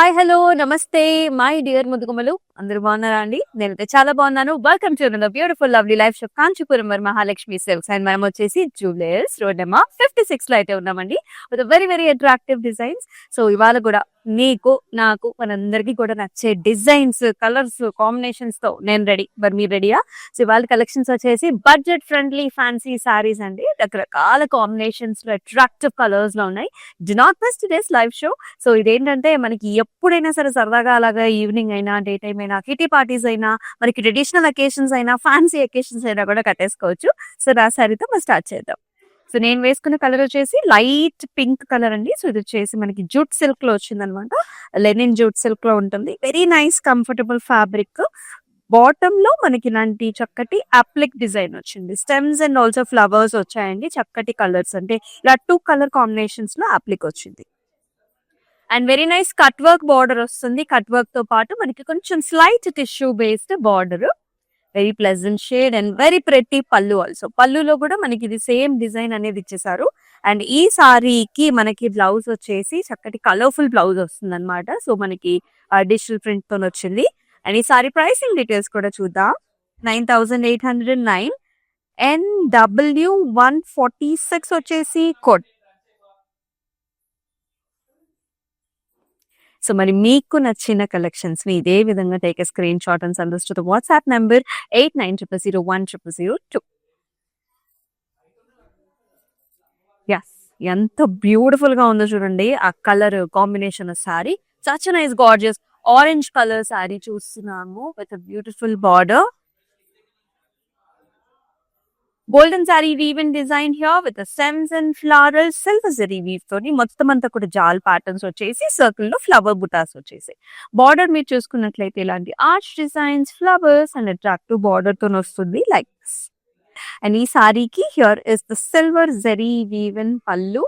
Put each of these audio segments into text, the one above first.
Hi hello నమస్తే my dear ముదుగుమలు అందరూ బాగున్నారా అండి? నేనైతే చాలా బాగున్నాను. Welcome to the beautiful lovely life show Kanchipuram మరి మహాలక్ష్మి సిల్క్స్ అండ్ మనం వచ్చేసి జూబ్లీహిల్స్ రోడ్ నెంబర్ 56 లో అయితే ఉన్నామండి with very very attractive designs. So ఇవాళ కూడా నీకు నాకు మనందరికీ కూడా నచ్చే డిజైన్స్ కలర్స్ కాంబినేషన్స్ తో నేను రెడీ. మరి మీరు రెడీయా? సో ఇవాళ కలెక్షన్స్ వచ్చేసి బడ్జెట్ ఫ్రెండ్లీ ఫ్యాన్సీ సారీస్ అండి. రకరకాల కాంబినేషన్స్ లో అట్రాక్టివ్ కలర్స్ లో ఉన్నాయి. Did not miss today's live show. So ఇదేంటంటే మనకి ఎప్పుడైనా సరే సరదాగా అలాగా ఈవినింగ్ అయినా డే టైం అయినా కిటీ పార్టీస్ అయినా మనకి ట్రెడిషనల్ అకేషన్స్ అయినా ఫ్యాన్సీ అకేషన్స్ అయినా కూడా కట్టేసుకోవచ్చు. సో నా సారీతో మనం స్టార్ట్ చేద్దాం. సో నేను వేసుకున్న కలర్ వచ్చేసి లైట్ పింక్ కలర్ అండి. సో ఇది వచ్చేసి మనకి జూట్ సిల్క్ లో వచ్చింది అనమాట. లెనిన్ జూట్ సిల్క్ లో ఉంటుంది. Very nice comfortable fabric. Bottom లో మనకి ఇలాంటి చక్కటి అప్లిక్ డిజైన్ వచ్చింది. స్టెమ్స్ అండ్ ఆల్సో ఫ్లవర్స్ వచ్చాయండి. చక్కటి కలర్స్ అంటే ఇలా 2 కలర్ కాంబినేషన్స్ లో అప్లిక్ వచ్చింది. And very nice cut work border వస్తుంది. కట్ వర్క్ తో పాటు మనకి కొంచెం slight tissue based border. Very pleasant shade and very pretty పళ్ళు ఆల్సో. పళ్ళులో కూడా మనకి ఇది సేమ్ డిజైన్ అనేది ఇచ్చేసారు. అండ్ ఈ సారీకి మనకి బ్లౌజ్ వచ్చేసి చక్కటి కలర్ఫుల్ బ్లౌజ్ వస్తుంది అనమాట. సో మనకి డిజిటల్ ప్రింట్ తో వచ్చింది. అండ్ ఈ సారీ ప్రైసింగ్ డీటెయిల్స్ కూడా చూద్దాం. 9809 NW146 వచ్చేసి కోడ్. సో మరి మీకు నచ్చిన కలెక్షన్స్ ని ఇదే విధంగా take a screenshot and send to the WhatsApp number 8900010002. Yes, ఎంత బ్యూటిఫుల్ గా ఉందో చూడండి ఆ colour combination sari. Such nice gorgeous orange colour sari చూస్తున్నాము with beautiful border. Golden sari woven design here with stems and floral silver zari weave తోని మొత్తం అంతా కూడా జాల్ ప్యాటర్న్స్ వచ్చేసి సర్కిల్ లో ఫ్లవర్ బుటాస్ వచ్చేసి బార్డర్ మీరు చూసుకున్నట్లయితే ఇలాంటి arch designs flowers and attractive border తో వస్తుంది లైక్ దిస్. అండ్ ఈ సారీకి here is the silver zari woven pallu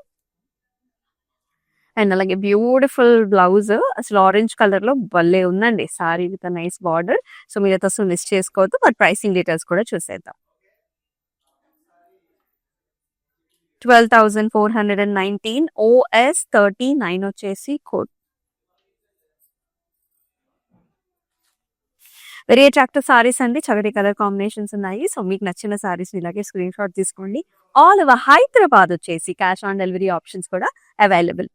and అలాగే బ్యూటిఫుల్ బ్లౌజ్. అసలు ఆరెంజ్ కలర్ లో భలే ఉందండి sari with nice border. So మీరు అయితే అసలు మిస్ చేసుకోవద్దు. బట్ ప్రైసింగ్ డీటెయిల్స్ కూడా చూసేద్దాం. 12,419 OS 39 వచ్చేసి కోడ్. వెరీ అట్రాక్టివ్ సారీస్ అండి. చక్కటి కలర్ కాంబినేషన్స్ ఉన్నాయి. సో మీకు నచ్చిన సారీస్ ఇలాగే స్క్రీన్ షాట్ తీసుకోండి. ఆల్ ఓవర్ హైదరాబాద్ వచ్చేసి క్యాష్ ఆన్ డెలివరీ ఆప్షన్స్ కూడా అవైలబుల్.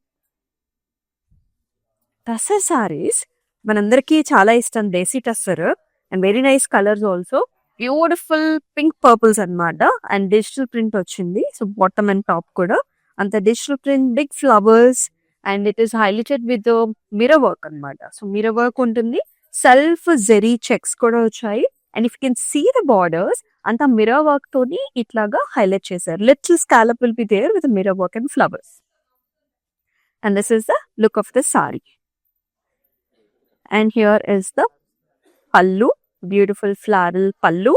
టస్సర్ సారీస్ మనందరికీ చాలా ఇష్టం. Desi tussar and very nice colours also. Beautiful pink purples అన్నమాట. అండ్ డిజిటల్ ప్రింట్ వచ్చింది. సో బాటమ్ అండ్ టాప్ కూడా అంత digital print big flowers and it is highlighted with mirror work అన్నమాట. So mirror work ఉంటుంది. సెల్ఫ్ జెరీ చెక్స్ కూడా వచ్చాయి. And if you can see the borders అంతా mirror work తోని ఇట్లాగా హైలైట్ చేశారు. Little scallop will be there with mirror work and flowers. And this is the look of the saree. And here is the pallu. Beautiful floral pallu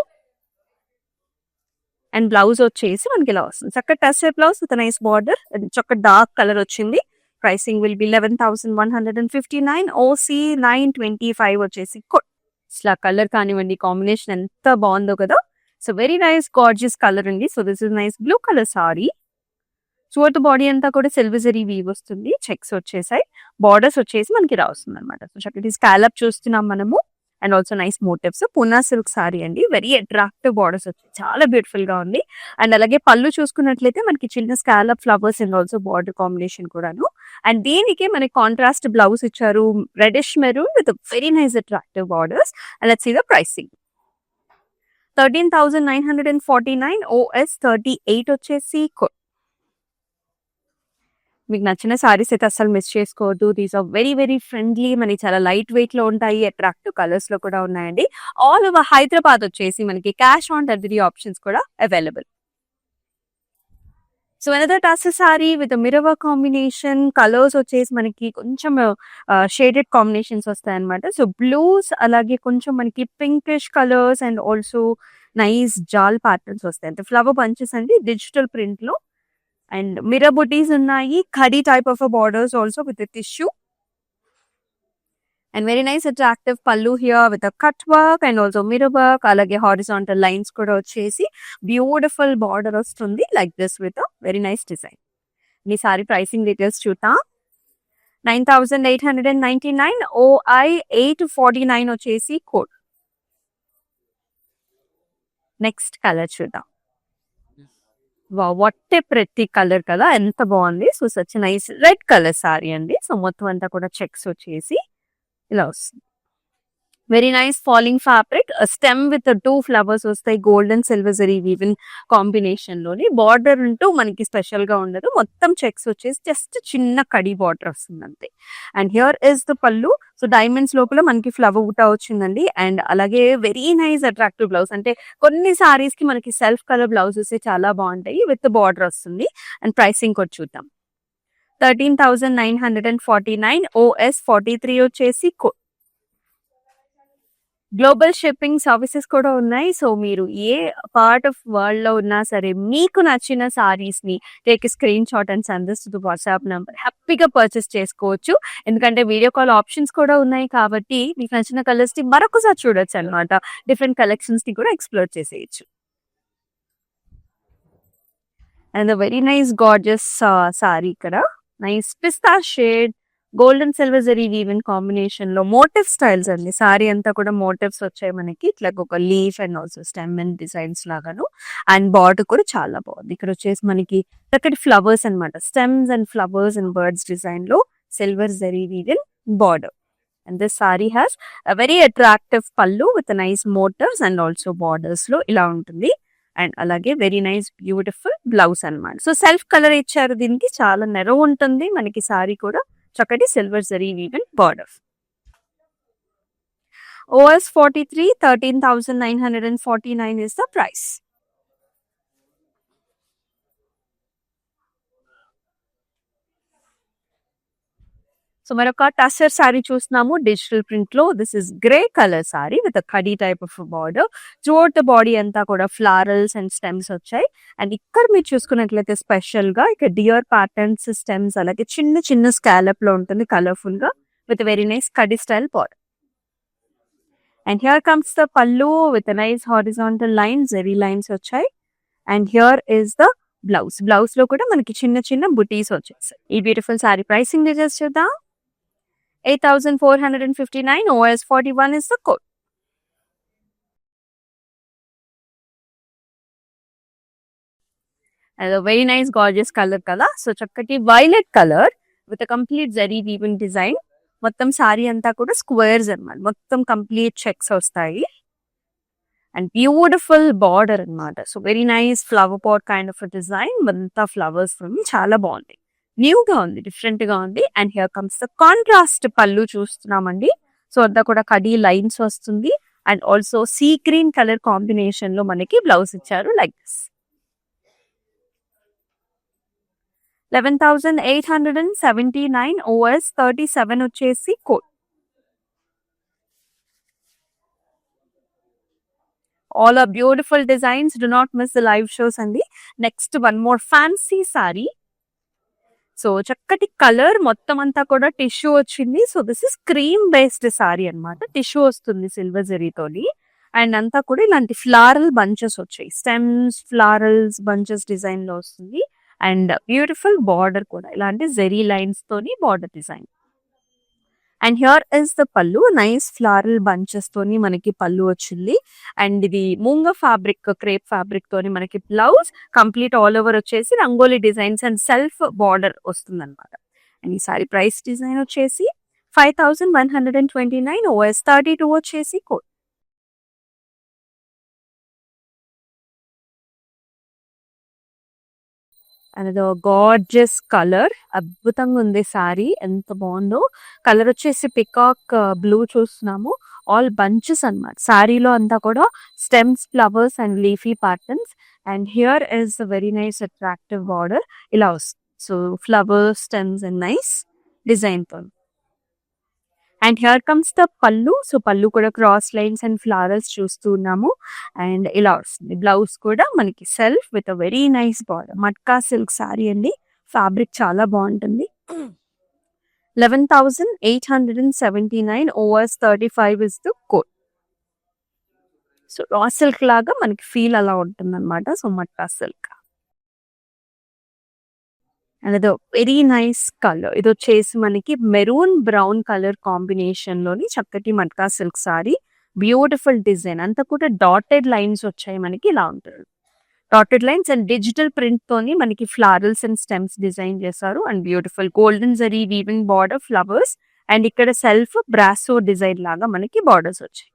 and blouse వచ్చేసి మనకి ఇలా వస్తుంది. చక్క tussar blouse with nice border. చక్క dark colour వచ్చింది. Pricing will be 11,159 OC 925 వచ్చేసి code. ఇట్లా colour కానివ్వండి కాంబినేషన్ ఎంత బాగుందో కదా. So very nice gorgeous colour అండి. So this is nice blue colour sari. చూడత బాడీ అంతా కూడా సిల్వర్ జరీ వీవ్ వస్తుంది. చెక్స్ వచ్చేసాయి. బార్డర్స్ వచ్చేసి మనకి ఇలా వస్తుంది అనమాట. సో చక్కటి స్కాలప్ చూస్తున్నాం మనము. And also nice motifs. Poona silk sorry అండి. వెరీ అట్రాక్టివ్ బార్డర్స్ వచ్చాయి. చాలా బ్యూటిఫుల్ గా ఉంది. అండ్ అలాగే పళ్ళు చూసుకున్నట్లయితే మనకి చిన్న scallop flowers and also border combination కూడాను. అండ్ దీనికి మనకి కాంట్రాస్ట్ బ్లౌజ్ ఇచ్చారు. Reddish maroon with very nice attractive borders. And let's see the pricing. 13,949 OS 38 వచ్చేసి కోడ్. మీకు నచ్చిన సారీస్ అయితే అసలు మిస్ చేసుకోవద్దు. These are very very friendly. మనకి చాలా లైట్ వెయిట్ లో ఉంటాయి. అట్రాక్టివ్ కలర్స్ లో కూడా ఉన్నాయండి. ఆల్ ఓవర్ హైదరాబాద్ వచ్చేసి మనకి క్యాష్ ఆన్ డెలివరీ ఆప్షన్స్ కూడా available. So another tussar sorry with mirror work combination. Colours వచ్చేసి మనకి కొంచెం షేడెడ్ కాంబినేషన్స్ వస్తాయి అనమాట. సో బ్లూస్ అలాగే కొంచెం మనకి pinkish colours and also nice jaal patterns వస్తాయి. అంటే ఫ్లవర్ బంచెస్ అండి డిజిటల్ ప్రింట్ లో. అండ్ మిర్రర్ బుటీస్ ఉన్నాయి. Khadi type of borders also with tissue. And very nice attractive pallu here with cut work and also mirror work. అలాగే horizontal lines కూడా వచ్చేసి beautiful border వస్తుంది like this with very nice design. ఈ sari pricing details చూద్దాం. 9899 OI 849 వచ్చేసి కోడ్. Next colour చూద్దాం. What a ప్రతి కలర్ కదా, ఎంత బాగుంది. So such nice red colour sari అండి. సో మొత్తం అంతా కూడా చెక్స్ వచ్చేసి ఇలా వస్తుంది. Very nice falling fabric, stem with 2 flowers వస్తాయి, gold and silver zari woven combination లోని. బార్డర్ అంటూ మనకి స్పెషల్ గా ఉండదు, మొత్తం చెక్స్ వచ్చేసి జస్ట్ చిన్న కడి బార్డర్ వస్తుంది అంతే. అండ్ హియర్ ఇస్ ద పళ్ళు. సో డైమండ్స్ లోపల మనకి ఫ్లవర్ బుట్ట వచ్చిందండి. అండ్ అలాగే వెరీ నైస్ అట్రాక్టివ్ బ్లౌజ్. అంటే కొన్ని సారీస్ కి మనకి సెల్ఫ్ కలర్ బ్లౌజెస్ చాలా బాగుంటాయి, విత్ బార్డర్ వస్తుంది. అండ్ ప్రైసింగ్ కూడా చూద్దాం. 13,949 OS 43 వచ్చేసి గ్లోబల్ షిప్పింగ్ సర్వీసెస్ కూడా ఉన్నాయి. సో మీరు ఏ పార్ట్ ఆఫ్ వరల్డ్ లో ఉన్నా సరే మీకు నచ్చిన సారీస్ ని take screen shot and send this to the WhatsApp number. హ్యాపీగా పర్చేస్ చేసుకోవచ్చు, ఎందుకంటే వీడియో కాల్ ఆప్షన్స్ కూడా ఉన్నాయి కాబట్టి మీకు నచ్చిన కలర్స్ ని మరొకసారి చూడొచ్చు అనమాట. డిఫరెంట్ కలెక్షన్స్ ని కూడా ఎక్స్ప్లోర్ చేసేయచ్చు. And very nice gorgeous sari ఇక్కడ. Nice pista shade, golden silver zari woven combination లో మోటివ్ స్టైల్స్ అండి. సారీ అంతా కూడా మోటివ్స్ వచ్చాయి మనకి, ఇట్లా ఒక leaf and also stem and designs లాగాను. అండ్ బార్డర్ కూడా చాలా బాగుంది. ఇక్కడ వచ్చేసి మనకి చక్కటి ఫ్లవర్స్ అనమాట, stems and flowers and birds design లో silver zari woven border. And this sari has a very attractive pallu with nice motifs and also borders లో ఇలా ఉంటుంది. అండ్ అలాగే వెరీ నైస్ బ్యూటిఫుల్ బ్లౌజ్ అనమాట. సో సెల్ఫ్ కలర్ ఇచ్చారు దీనికి, చాలా నెరవ్ ఉంటుంది మనకి సారీ కూడా. చక్కటి silver zari woven border. OS 43, 13,949 is the price. So మరొక టస్సర్ సారీ చూస్తున్నాము డిజిటల్ ప్రింట్ లో. This is grey colour saree with khadi type of border. Throughout the body అంతా కూడా ఫ్లారల్స్ అండ్ స్టెమ్స్ వచ్చాయి. అండ్ ఇక్కడ మీరు చూసుకున్నట్లయితే స్పెషల్ గా ఇక్కడ డియర్ ప్యాటర్న్స్, స్టెమ్స్, అలాగే చిన్న చిన్న స్కాలప్ లో ఉంటుంది కలర్ఫుల్ గా with very nice kadi style border. And here comes the pallu with nice horizontal lines, zari lines వచ్చాయి. And here is the blouse. Blouse లో కూడా మనకి చిన్న చిన్న బుటీస్ వచ్చేసాయి. ఈ బ్యూటిఫుల్ సారీ ప్రైసింగ్ డీటెయిల్స్ చూద్దాం. 8,459 OS 41 is the code. And a very nice gorgeous color కదా. సో చక్కటి violet colour with complete zari weaving design. మొత్తం సారీ అంతా కూడా స్క్వేర్స్ అన్నమాట, మొత్తం కంప్లీట్ చెక్స్ వస్తాయి. అండ్ బ్యూటిఫుల్ బార్డర్ అన్నమాట. So very nice flower pot kind of design, అంతా ఫ్లవర్స్ చాలా బాగుంది, న్యూగా ఉంది, డిఫరెంట్ గా ఉంది. And here comes the contrast pallu చూస్తున్నామండి. సో అంతా కూడా కడీ లైన్స్ వస్తుంది. And also sea green colour combination లో మనకి బ్లౌజ్ ఇచ్చారు లైక్ దిస్. 11,879 OS 37 వచ్చేసి code. All are beautiful designs. Do not miss the live shows అండి. Next one more fancy sorry. So చక్కటి కలర్, మొత్తం అంతా కూడా టిష్యూ వచ్చింది. So this is cream based sorry అనమాట. టిష్యూ వస్తుంది సిల్వర్ జరీతోని. అండ్ అంతా కూడా ఇలాంటి ఫ్లారల్ బంచెస్ వచ్చాయి, స్టెమ్స్, ఫ్లారల్స్, బంచెస్ డిజైన్ లో వస్తుంది. అండ్ బ్యూటిఫుల్ బార్డర్ కూడా ఇలాంటి జెరీ లైన్స్ తోని border design. And here is the పళ్ళు, నైస్ ఫ్లారల్ బంచెస్ తోని మనకి పళ్ళు వచ్చింది. అండ్ ఇది మూంగ ఫ్యాబ్రిక్, క్రేప్ ఫ్యాబ్రిక్ తోని మనకి బ్లౌజ్ కంప్లీట్ ఆల్ ఓవర్ వచ్చేసి rangoli designs and self border వస్తుంది అనమాట. అండ్ ఈ సారీ ప్రైస్ డిజైన్ వచ్చేసి 5,129 OS 32 వచ్చేసి కోడ్. అండ్ గార్జియస్ కలర్, అద్భుతంగా ఉంది సారీ, ఎంత బాగుందో. కలర్ వచ్చేసి పికాక్ బ్లూ చూస్తున్నాము. ఆల్ బంచెస్ అన్నమాట. సారీలో అంతా కూడా stems, flowers and leafy patterns. And here is very nice attractive border ఇలా వస్తుంది. So flowers, stems and nice design తో. అండ్ హియర్ కమ్స్ ద పళ్ళు. సో పళ్ళు కూడా క్రాస్ లైన్స్ అండ్ ఫ్లవర్స్ చూస్తున్నాము. అండ్ ఇలా వస్తుంది. బ్లౌజ్ కూడా మనకి self with a very nice border. Matka silk sorry అండి, ఫ్యాబ్రిక్ చాలా బాగుంటుంది. 11,879 OS 35 is the code. So raw silk లాగా మనకి ఫీల్ అలా ఉంటుంది అనమాట. So matka silk. అండ్ అదో వెరీ నైస్ కలర్. ఇది వచ్చేసి మనకి మెరూన్ బ్రౌన్ కలర్ కాంబినేషన్ లోని చక్కటి matka silk sorry. Beautiful design అంతా కూడా డాటెడ్ లైన్స్ వచ్చాయి మనకి. ఇలా ఉంటుంది dotted lines and digital print తోని మనకి ఫ్లారల్స్ అండ్ స్టెమ్స్ డిజైన్ చేశారు. And beautiful golden zari weaving border flowers and ఇక్కడ సెల్ఫ్ బ్రాసో డిజైన్ లాగా మనకి బార్డర్స్ వచ్చాయి.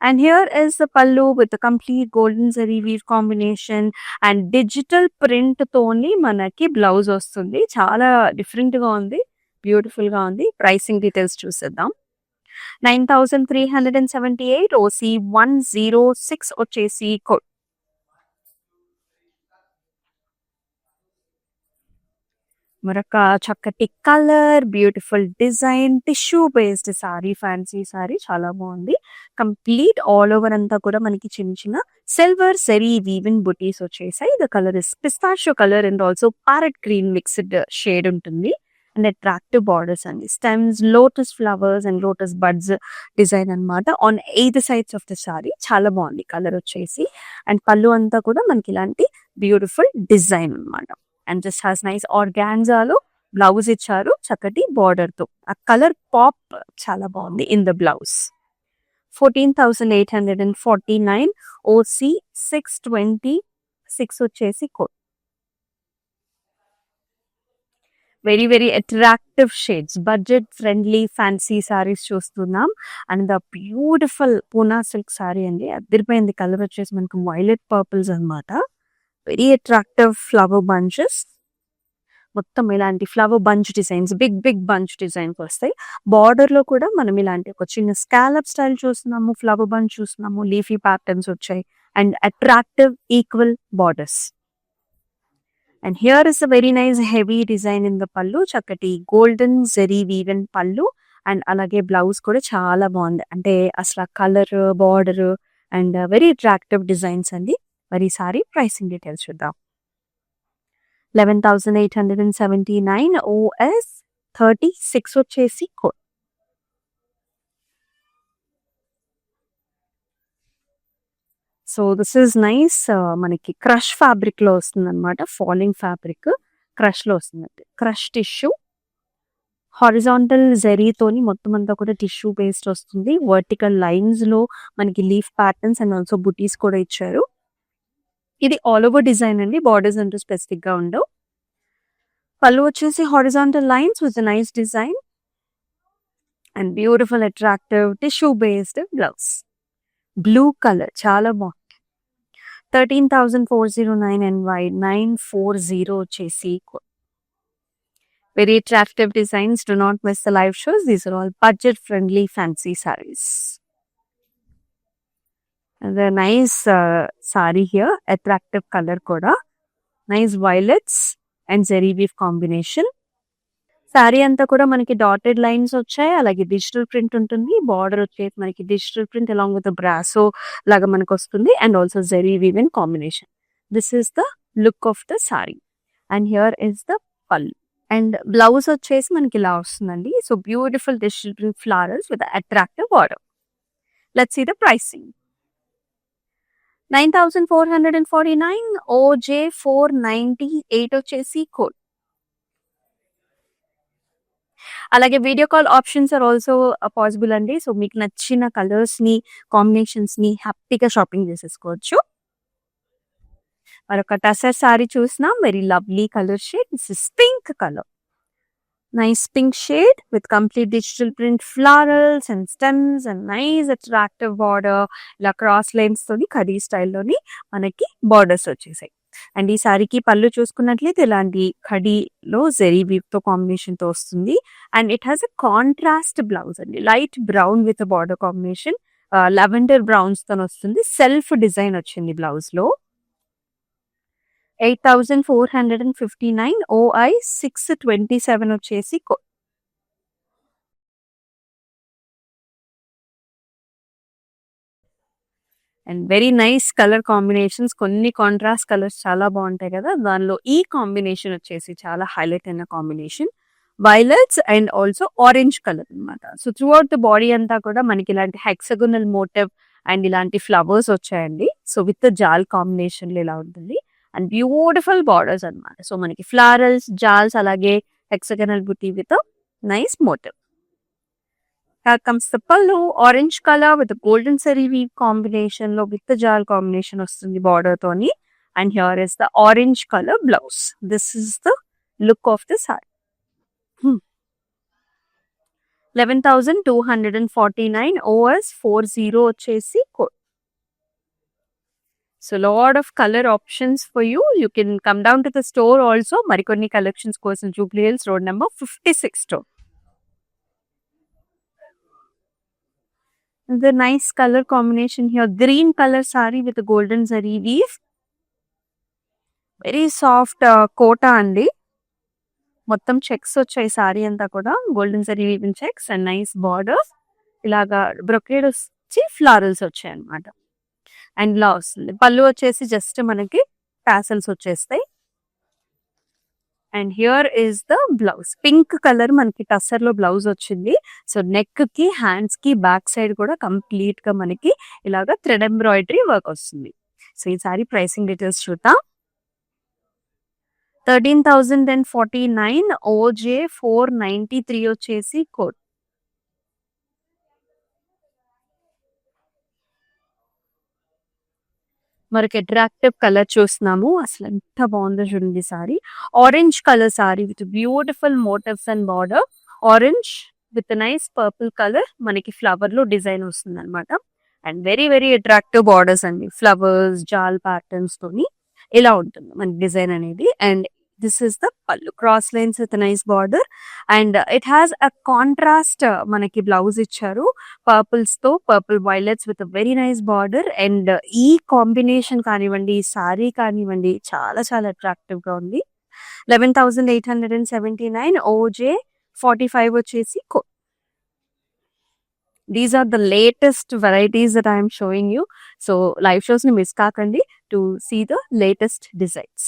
And here is the pallu with the complete golden zari weave combination and digital print తోని మనకి blouse వస్తుంది. చాలా different గా ఉంది, బ్యూటిఫుల్ గా ఉంది. ప్రైసింగ్ డీటెయిల్స్ చూసేద్దాం. 9378 ఓసి 106 వచ్చేసి కోడ్. మరొక చక్కటి colour, beautiful design, tissue based sorry, fancy sorry చాలా బాగుంది. కంప్లీట్ ఆల్ ఓవర్ అంతా కూడా మనకి చిన్న చిన్న సిల్వర్ జరీ వీవింగ్ బుటీస్ వచ్చేసాయి. The colour is pistachio colour and also parrot green mixed shade ఉంటుంది. అండ్ అట్రాక్టివ్ బార్డర్స్ అండి, stems, lotus flowers and lotus buds design అనమాట on 8 sides of the sari. చాలా బాగుంది కలర్ వచ్చేసి. అండ్ పళ్ళు అంతా కూడా మనకి ఇలాంటి బ్యూటిఫుల్ డిజైన్ అనమాట. అండ్ జస్ట్ హాస్ నైస్ ఆర్గాన్జాలో బ్లౌజ్ ఇచ్చారు చక్కటి బార్డర్ తో. ఆ కలర్ పాప్ చాలా బాగుంది ఇన్ ద బ్లౌజ్. 14,849 ఓసి 626 వచ్చేసి కోడ్. Very very attractive shades, budget friendly fancy saris చూస్తున్నాం. And the beautiful Poona silk sorry అండి, అదిరిపోయింది. కలర్ వచ్చేసి మనకు వైలెట్ పర్పుల్స్ అనమాట. వెరీ అట్రాక్టివ్ ఫ్లవర్ బంచెస్, మొత్తం ఇలాంటి flower bunch designs, big big bunch designs వస్తాయి. బార్డర్ లో కూడా మనం ఇలాంటి ఒక చిన్న స్కాలప్ స్టైల్ చూస్తున్నాము, ఫ్లవర్ బంచ్ చూస్తున్నాము, లీఫీ ప్యాటర్న్స్ వచ్చాయి and attractive equal borders. And here is a very nice heavy design in the పళ్ళు, చక్కటి golden zari woven pallu. And అలాగే బ్లౌజ్ కూడా చాలా బాగుంది. అంటే అసలు colour, border and very attractive designs అండి. మరి సారీ ప్రైసింగ్ డీటెయిల్స్ చూద్దాం. 11,879 ఓఎస్ 36 వచ్చేసి code. So this is nice. మనకి క్రష్ ఫ్యాబ్రిక్ లో వస్తుంది అనమాట. ఫాలింగ్ ఫ్యాబ్రిక్ క్రష్ లో వస్తుంది. క్రష్ టిష్యూ హారిజాంటల్ జరీతోని మొత్తం అంతా కూడా టిష్యూ బేస్డ్ వస్తుంది. వర్టికల్ లైన్స్ లో మనకి లీఫ్ ప్యాటర్న్స్ అండ్ ఆల్సో బుటీస్ కూడా ఇచ్చారు. ఇది ఆల్ ఓవర్ డిజైన్ అండి, బార్డర్స్ అంటూ స్పెసిఫిక్ గా ఉండవు. పళ్ళు వచ్చేసి horizontal lines with nice design and beautiful attractive tissue based blouse. Blue colour చాలా బాగుంది. 13,409 అండ్ వైడ్ 940 వచ్చేసి. Very attractive designs. Do not miss the live shows. These are all budget friendly fancy sarees. The nice saree here, attractive color kuda, nice violets and zari weave combination. Saree anta kuda manaki dotted lines వచ్చాయి, అలాగే digital print ఉంటుంది. Border వచ్చేసి మనకి digital print along with the brasso లాగా మనకు వస్తుంది and also zari weave in combination. This is the look of the saree and here is the pallu and blouse వచ్చేసి మనకి ఇలా వస్తుందండి. So beautiful digital print flowers with the attractive border. Let's see the pricing. 9,449 OJ 498 వచ్చేసి code. అలాగే video call options are also possible అండి. So మీకు నచ్చిన colours ని, కాంబినేషన్స్ ని హ్యాపీగా షాపింగ్ చేసేసుకోవచ్చు. మరొక టసర్ సారీ చూసినాం. Very lovely colour shade. This is pink colour. Nice pink shade with complete digital print florals and stems and nice attractive border. ఇలా క్రాస్ లైన్స్ తోని కడీ స్టైల్లోని మనకి బార్డర్స్ వచ్చేసాయి. అండ్ ఈ సారీకి పళ్ళు చూసుకున్నట్లయితే ఇలాంటి కడీలో జెరీ వీవ్ తో కాంబినేషన్ తో వస్తుంది. And it has a contrast blouse అండి, light brown with border combination, lavender browns తో వస్తుంది. సెల్ఫ్ డిజైన్ వచ్చింది బ్లౌజ్ లో. 8,459 OI 627 వచ్చేసి code. And very nice colour combinations. కొన్ని కాంట్రాస్ట్ కలర్స్ చాలా బాగుంటాయి కదా, దానిలో ఈ కాంబినేషన్ వచ్చేసి చాలా హైలైట్ అయిన combination. Violets and also orange colour అనమాట. So throughout the body అంతా కూడా మనకి ఇలాంటి హెక్సగోనల్ మోటివ్ అండ్ ఇలాంటి ఫ్లవర్స్ వచ్చాయండి. సో విత్ జాల్ కాంబినేషన్ లో ఇలా ఉంటుంది. అండ్ బ్యూటిఫుల్ బార్డర్స్ అన్నమాట. సో మనకి ఫ్లారల్స్, జాల్స్, అలాగే hexagonal buti with nice motif. Here comes the pallu, orange color with the golden zari weave combination lo with the jal combination vastundi border toni. And here is the orange color blouse. This is the look of the saree. 11,249 OS 40 వచ్చేసి code. So lot of color options for you. You can come down to the store also. Marikonni collections కోసం Jubilee Hills Road number 56 store. The nice color combination here, green color saree with a golden zari weave. Very soft kota andi. మొత్తం checks వచ్చాయి sorry అంతా కూడా, golden zari weaving checks and nice borders. ఇలాగా brocade వచ్చి florals వచ్చాయి అన్నమాట. And ఇలా వస్తుంది. పళ్ళు వచ్చేసి జస్ట్ మనకి టాసల్స్ వచ్చేస్తాయి. And here is the blouse. Pink colour మనకి టస్సర్ లో బ్లౌజ్ వచ్చింది. సో నెక్ కి, హ్యాండ్స్ కి, బ్యాక్ సైడ్ కూడా కంప్లీట్ గా మనకి ఇలాగా థ్రెడ్ ఎంబ్రాయిడరీ వర్క్ వస్తుంది. సో ఈ సారీ ప్రైసింగ్ డీటెయిల్స్ చూద్దాం. 13,049 OJ 493 వచ్చేసి కోడ్. మరొక అట్రాక్టివ్ కలర్ చూస్తున్నాము. అసలు ఎంత బాగుందో చూడండి saree. Orange colour saree with beautiful motifs and border. Orange with nice purple colour మనకి ఫ్లవర్ లో డిజైన్ వస్తుంది అనమాట. And very very attractive borders అండి, ఫ్లవర్స్, జాల్ ప్యాటర్న్స్ తోని ఇలా ఉంటుంది మన డిజైన్ అనేది. And this is the pallu, cross lines with nice border. And it has a contrast మనకి బ్లౌజ్ ఇచ్చారు, పర్పుల్స్ తో, purple violets with very nice border. And ఈ కాంబినేషన్ కానివ్వండి, ఈ సారీ కానివ్వండి, చాలా చాలా అట్రాక్టివ్ గా ఉంది. 11,879 OJ 45 వచ్చేసి కో. These are the latest varieties that I am showing you. So live shows ni miss kakandi to see the latest designs.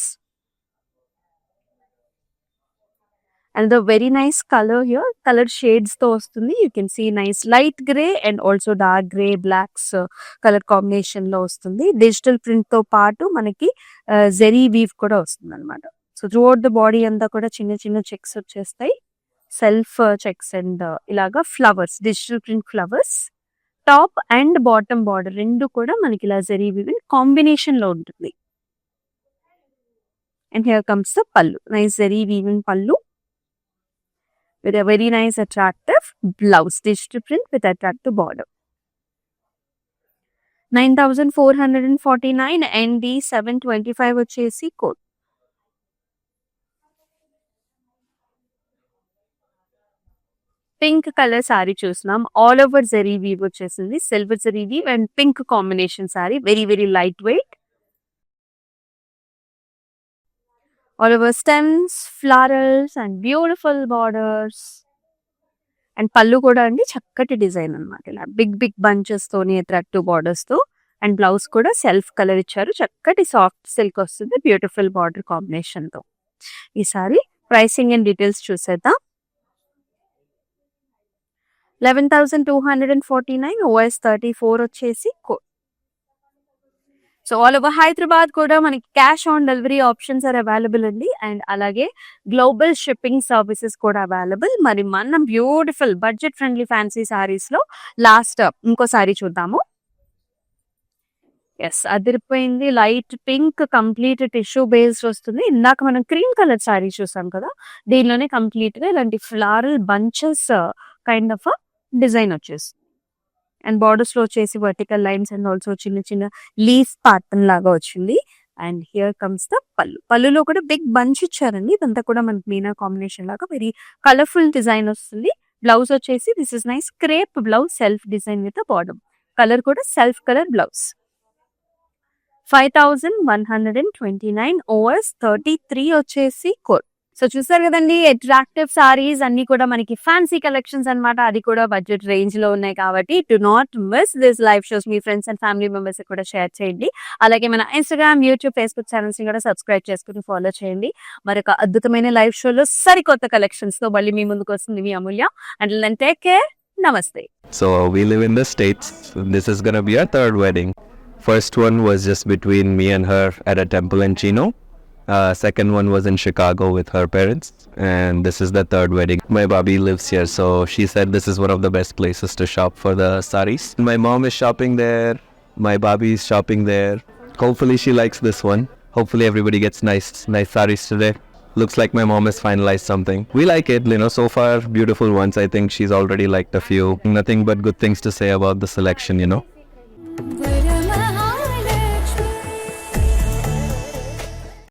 And the very nice color here, color shades తో వస్తుంది. You can see nice light gray and also dark gray, blacks color combination లో వస్తుంది. Digital print తో పాటు మనకి zari weave కూడా వస్తుంది అనమాట. So throughout the body అంతా కూడా చిన్న చిన్న చెక్స్ వచ్చేస్తాయి, సెల్ఫ్ చెక్స్ అండ్ ఇలాగా flowers, digital print flowers. Top and bottom border రెండు కూడా మనకి ఇలా జరీ వీవ్ కాంబినేషన్ లో ఉంటుంది. అండ్ హియర్ కమ్స్ ద పల్లు, నైస్ జరీ వీవింగ్ పల్లు with a very nice attractive blouse, digital print with attractive border. 9,449 ND 725 వచ్చేసి కోడ్. పింక్ కలర్ సారీ చూస్తున్నాం. ఆల్ ఓవర్ జరీ వీవ్ వచ్చేసింది, silver zari weave and pink combination saree. Very very light weight. All over stems, florals and beautiful borders. And pallu కూడా అండి చక్కటి design అనమాట, ఇలా big big bunches తోని attractive borders తో. And blouse కూడా సెల్ఫ్ కలర్ ఇచ్చారు, చక్కటి సాఫ్ట్ సిల్క్ వస్తుంది బ్యూటిఫుల్ బార్డర్ కాంబినేషన్ తో. ఈసారి ప్రైసింగ్ అండ్ డీటెయిల్స్ చూసేద్దాం. 11,249 OS 34 వచ్చేసి code. So all over Hyderabad కూడా మనకి cash on delivery options are available అండి. అండ్ అలాగే గ్లోబల్ షిప్పింగ్ సర్వీసెస్ కూడా అవైలబుల్. మరి మన beautiful budget friendly fancy sarees లో లాస్ట్ ఇంకో సారీ చూద్దాము. ఎస్, అదిరిపోయింది. Light pink complete tissue based వస్తుంది. ఇందాక మనం క్రీమ్ కలర్ సారీ చూసాం కదా, దీనిలోనే కంప్లీట్ గా ఇలాంటి floral bunches kind of design వచ్చేసి. అండ్ బార్డర్స్ లో వచ్చేసి వర్టికల్ లైన్స్ అండ్ ఆల్సో చిన్న చిన్న లీఫ్ ప్యాటర్న్ లాగా వచ్చింది. అండ్ హియర్ కమ్స్ ద పల్లు. పల్లులో కూడా బిగ్ బంచ్ ఇచ్చారండి. ఇదంతా కూడా మనకి మీనా కాంబినేషన్ లాగా వెరీ కలర్ఫుల్ డిజైన్ వస్తుంది. బ్లౌజ్ వచ్చేసి this is nice crepe blouse, self design with bottom. Colour కూడా సెల్ఫ్ కలర్ బ్లౌజ్. 5,129 OS 33 వచ్చేసి కోడ్. సో చూసారు కదండి, అట్రాక్టివ్ సారీస్ అన్ని కూడా మనకి ఫ్యాన్సీ కలెక్షన్స్ అన్నమాట. అది కూడా బడ్జెట్ రేంజ్ లో ఉన్నాయి కాబట్టి do not miss this live shows. Me friends and family members కూడా షేర్ చేయండి. అలాగే మన ఇన్స్టాగ్రామ్, యూట్యూబ్, ఫేస్బుక్ ఛానల్స్ ని కూడా సబ్స్క్రైబ్ చేసుకుని ఫాలో చేయండి. మరొక అద్భుతమైన లైవ్ షోలో సరికొత్త కలెక్షన్స్ తో మళ్ళీ మీ ముందుకు వస్తుంది మీ అమూల్య. అండ్ టేక్ కేర్, నమస్తే. So we live in the States. This is gonna be our third wedding. First one was just between me and her at a temple in Chino. Second one was in Chicago with her parents. And this is the third wedding. My Bobby lives here, so she said this is one of the best places to shop for the saris. My mom is shopping there. My Bobby is shopping there. Hopefully she likes this one. Hopefully everybody gets nice saris today. Looks like my mom has finalized something. We like it, so far beautiful ones. I think she's already liked a few. Nothing but good things to say about the selection,